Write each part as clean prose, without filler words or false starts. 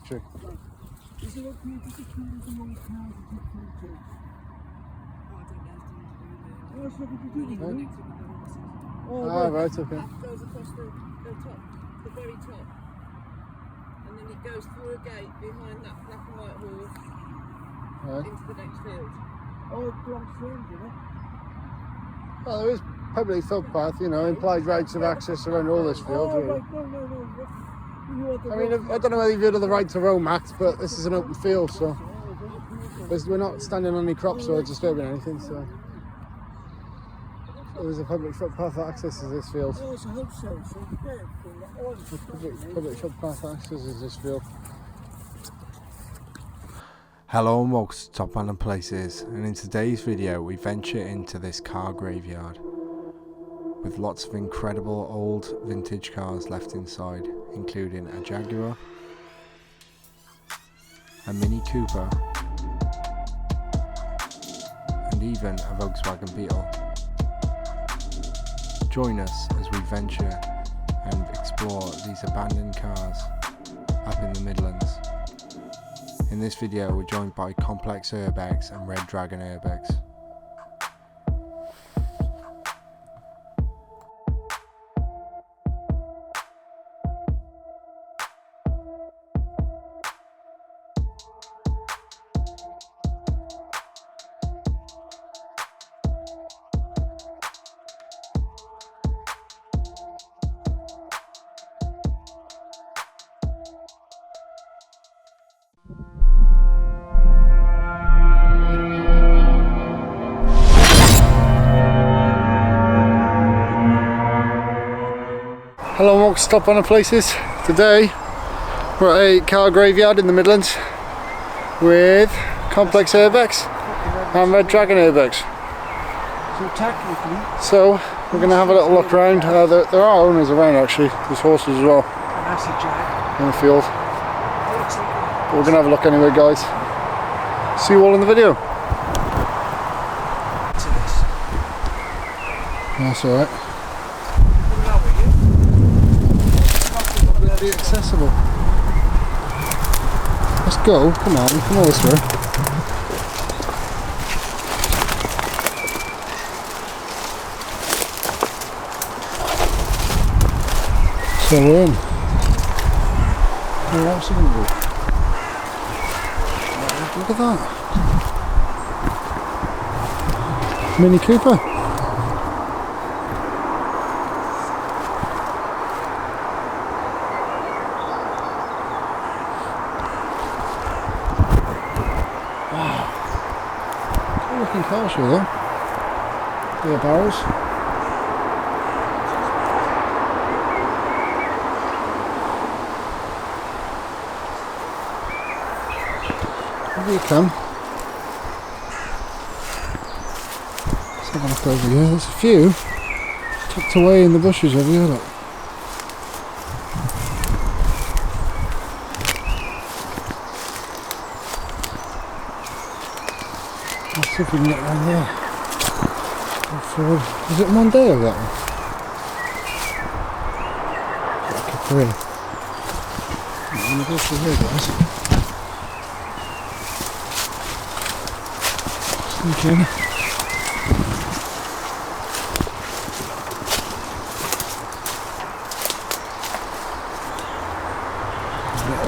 factory. Is it okay to secure the old cars that you come to? Oh, it's nothing to do with it. Oh, right, okay. That goes across the top, the very top. And then it goes through a gate behind that black and white horse into the next field. Oh, it belongs to him, doesn't it? Well, there is public footpath, you know, implied rights of access around all this field. Oh, Really. right, no. I mean, I don't know whether you've heard of the Right to Roam Act, but this is an open field, so we're not standing on any crops or disturbing anything, so there's a public footpath that accesses this field. Oh, it's a hope so. Public footpath accesses this field. Hello and welcome to Top Abandoned Places, and in today's video we venture into this car graveyard with lots of incredible old vintage cars left inside, including a Jaguar, a Mini Cooper and even a Volkswagen Beetle. Join us as we venture and explore these abandoned cars up in the Midlands. In this video we're joined by Complex Urbex and Red Dragon Urbex. Hello and welcome to Top Abandoned Places. Today we're at a car graveyard in the Midlands with Complex Urbex and Red Dragon Urbex. So technically, So we're going to have a little look around. There are owners around actually, there's horses as well that's a Jag. in the field. Looks like But we're going to have a look anyway, guys. See you all in the video. to this. That's alright. Now are you? Be accessible. Let's go, come on, come all this way. So we're in. Where else are we going to go? Look at that. Mini Cooper. Looking car show though. Yeah, barrels. Here you come. Let's have a look over here. There's a few tucked away in the bushes over here. Look. Let's see if we can get around there. Go forward. Is it Mondeo that one? Like a Capri. I'm going to go through here, guys. Thinking.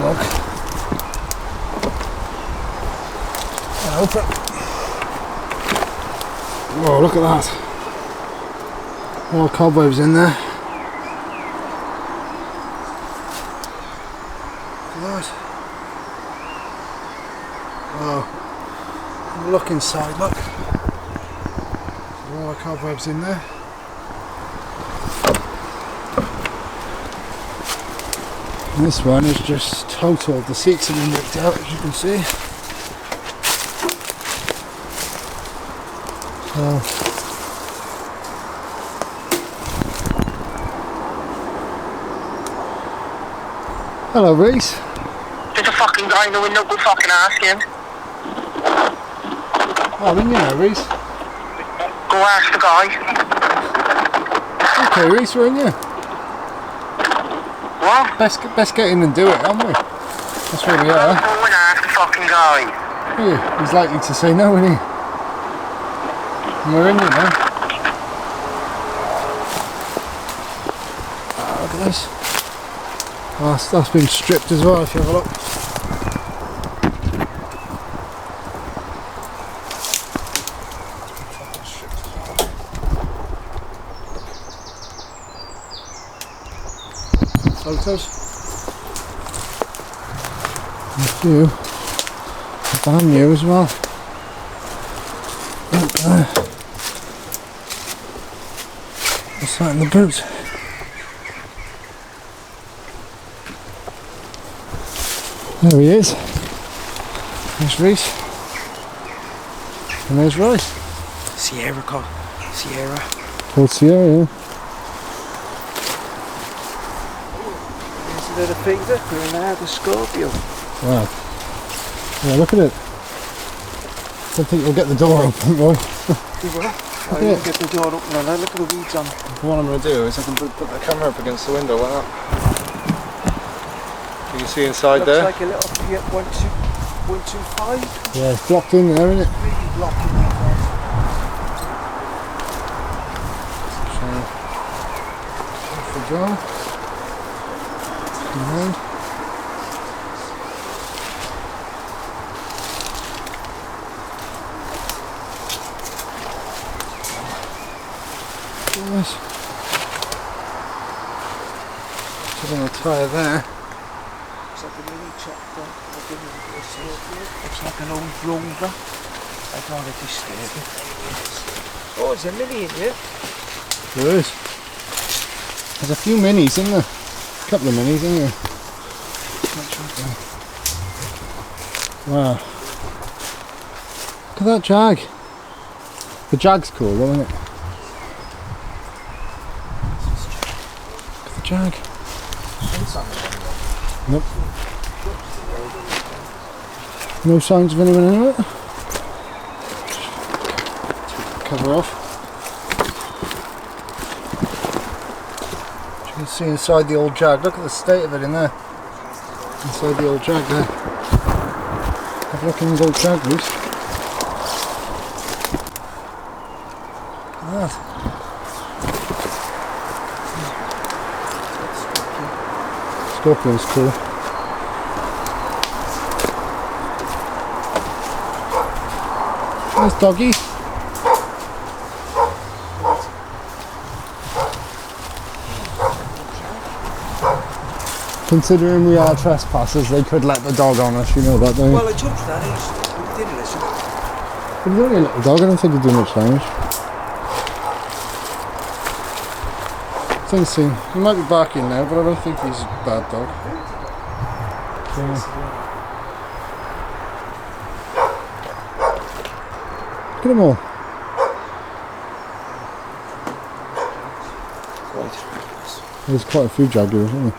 Look. Open. Whoa, look at that. All cobwebs in there. Look at that. Wow. Look inside, look. All the cobwebs in there. And this one is just total. The seats have been ripped out, as you can see. So, hello, Reese. There's a fucking guy in the window, go fucking ask him. Oh, I'm in you now, Reese. Go ask the guy. Okay, Reese, we're in you. What? Best get in and do it, aren't we? That's where we are. Yeah, he's likely to say no, isn't he? And we're in it now. Oh, look at this. Oh, that's been stripped as well, if you have a look. Photos. A few. Brand new as well. Look there. What's that in the boot? There he is. There's Reese. And there's Roy. Sierra. Called Sierra, yeah. There's a little finger for an out of Scorpio. Wow. Yeah, look at it. Don't think you'll get the door open, Roy. You will? I will get the door open and look at the weeds on. What I'm going to do is I can put the camera up against the window like that. You can see inside Looks there. like a little Fiat 125. Yeah, it's blocked in there, isn't it? Really blocking me. So, off the door. Behind. Yes. Put on a tyre there. Looks like a mini tractor. Looks like an old Rover. I can't let this stay. Oh, there's a mini in here. There is. There's a few minis, isn't there? A couple of minis, isn't there? Wow. Look at that Jag. The Jag's cool, though, isn't it? Look at the Jag. Nope. No signs of anyone in it. Take the cover off. You can see inside the old Jag. Look at the state of it in there. Inside the old Jag there. Have a look in the old Jag, Reese. Look at that. Scorpion's cool. There's Doggy. Considering we are trespassers, they could let the dog on us, you know that, don't you? Well, I jumped that. He didn't listen. But he's only a little dog, I don't think he'd do much damage. He might be barking now, but I don't think he's a bad dog. Yeah. Look at them all. There's quite a few Jaguars, isn't there?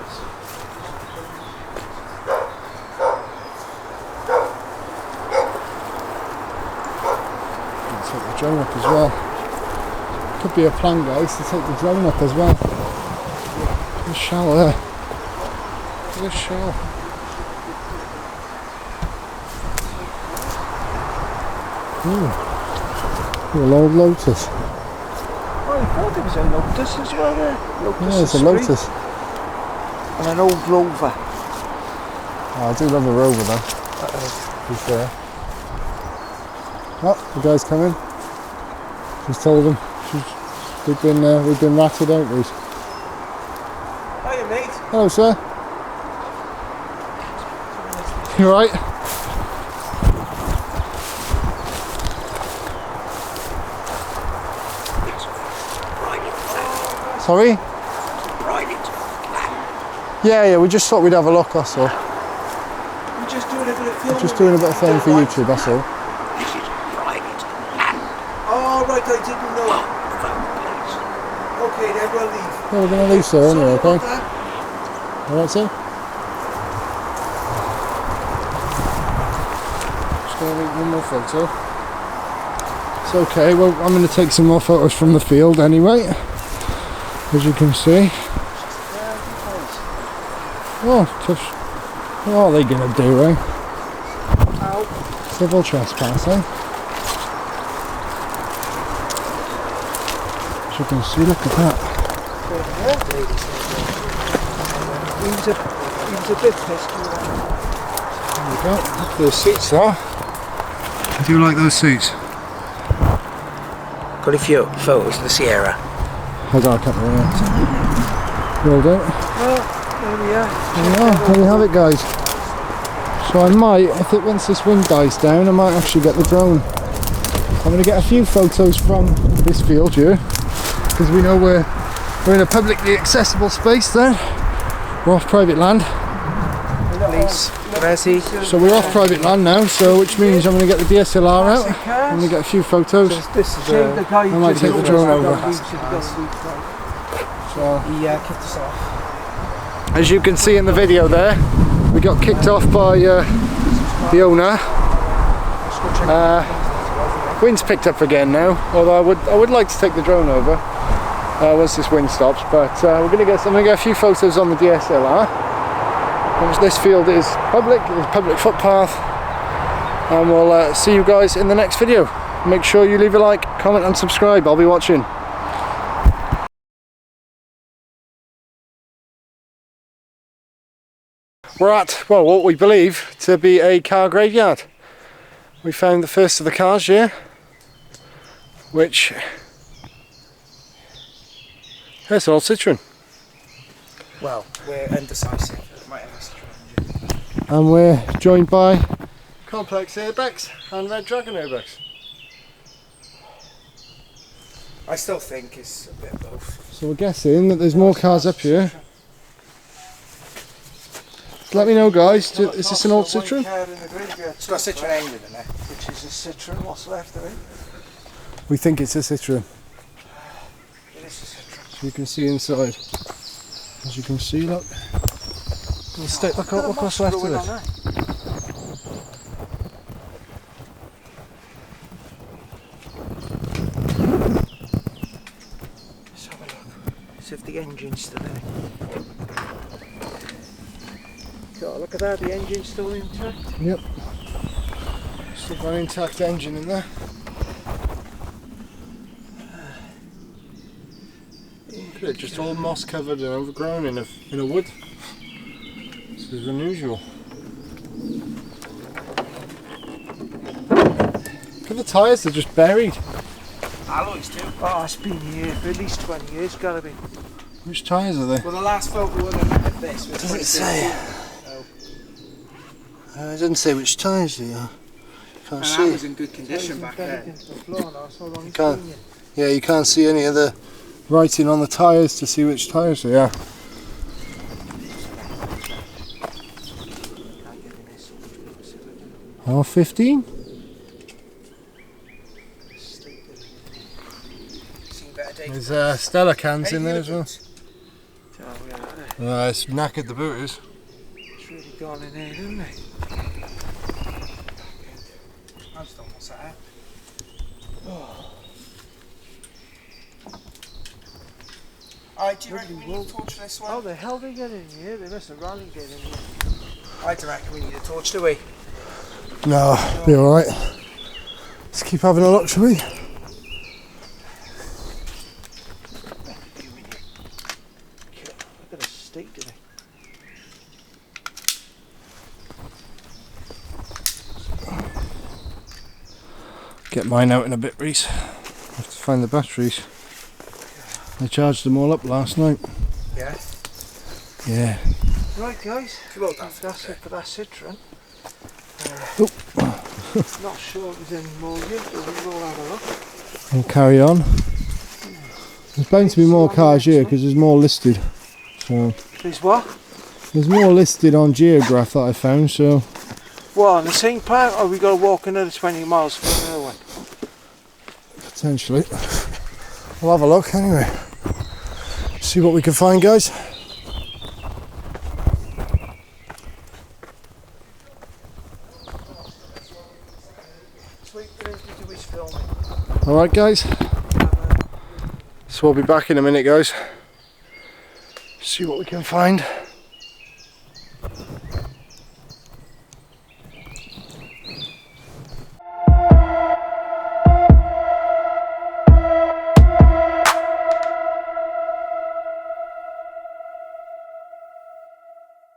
Take the drone up as well. Could be a plan, guys, to take the drone up as well. Look at the shell there. Look at the shell. Ooh. A old Lotus. Oh, I thought there was a Lotus as well there. Lotus, yeah, it's a Lotus. And an old Rover. Oh, I do love a Rover though. He's there. Oh, the guy's coming. She's told him. We've been ratted out, Reese. Hiya, mate. Hello, sir. You alright? Sorry? Yeah, we just thought we'd have a look, that's all. We're just doing a bit of filming. Just doing a bit of filming for YouTube, that's all. Oh, right, I didn't know. Okay, then we'll leave. Yeah, we're going to leave, sir, anyway, okay? Alright, sir? Just going to make one more photo. It's okay, well, I'm going to take some more photos from the field anyway, as you can see. Oh, What are they gonna do, eh? Ow. Civil trespass, eh? As you can see, look at that. He was a bit pissed. There we go. Look at those seats though. I do like those seats. Got a few photos of the Sierra. Hold on, I can't remember. Roll down. Oh, there we are. There you have it, guys. So I might, I think once this wind dies down, I might actually get the drone. I'm going to get a few photos from this field here, because we know we're in a publicly accessible space there. We're off private land. Police, Resi. So we're off private land now, so which means I'm going to get the DSLR out. I'm going to get a few photos. This is I might take the drone over. So, yeah, kicked us off. as you can see in the video there, we got kicked off by the owner. Wind's picked up again now, although I would like to take the drone over once this wind stops, but I'm going to get a few photos on the DSLR. This field is public, it's a public footpath, and we'll see you guys in the next video. Make sure you leave a like, comment and subscribe. I'll be watching. We're at, well, what we believe to be a car graveyard. We found the first of the cars here, which, there's an old Citroen. Well, we're indecisive. Might have a Citroen. And we're joined by Complex Urbex and Red Dragon Urbex. I still think it's a bit of both. So we're guessing that there's more cars up here. So let me know, guys, is this an old Citroen? It's got a Citroen engine in it. Which is a Citroen, what's left of it? We think it's a Citroen. It is a Citroen. So you can see inside. As you can see, look. Look what's left of it. Let's have a look. See if the engine's still in it. God, look at that, the engine's still intact. Yep. Still got an intact engine in there. Look at it, just all moss covered and overgrown in a wood. This is unusual. Look at the tyres, they're just buried. Alloys too. Oh, it's been here for at least 20 years, gotta be. Which tyres are they? Well, the last photo was of this. Does it say? It doesn't say which tyres they are. Can't And see. that was in good condition back then. You can't. Yeah, you can't see any of the writing on the tyres to see which tyres they are. R15? There's Stella cans in there as well. It's knackered, the boot is. It's really gone in here, isn't it? I just don't want that. Alright, do you reckon we need a torch for this one? How the hell they get in here? They must have run and get in here. I don't reckon we need a torch, do we? No, be alright. Let's keep having a look, shall we? Look at the state of it. Get mine out in a bit, Reese. Have to find the batteries. I charged them all up last night. Yeah. Yeah. Right, guys. Well, That's it for that Citroen. Not sure if there's any more here, but we'll have a look. We'll carry on. There's bound to be more cars here because there's more listed. So There's what? there's more listed on Geograph that I found. So What, on the same part, or we got to walk another 20 miles for another one? potentially, we'll have a look anyway. See what we can find, guys. Sweet, do his filming. Alright, guys. So we'll be back in a minute, guys. See what we can find.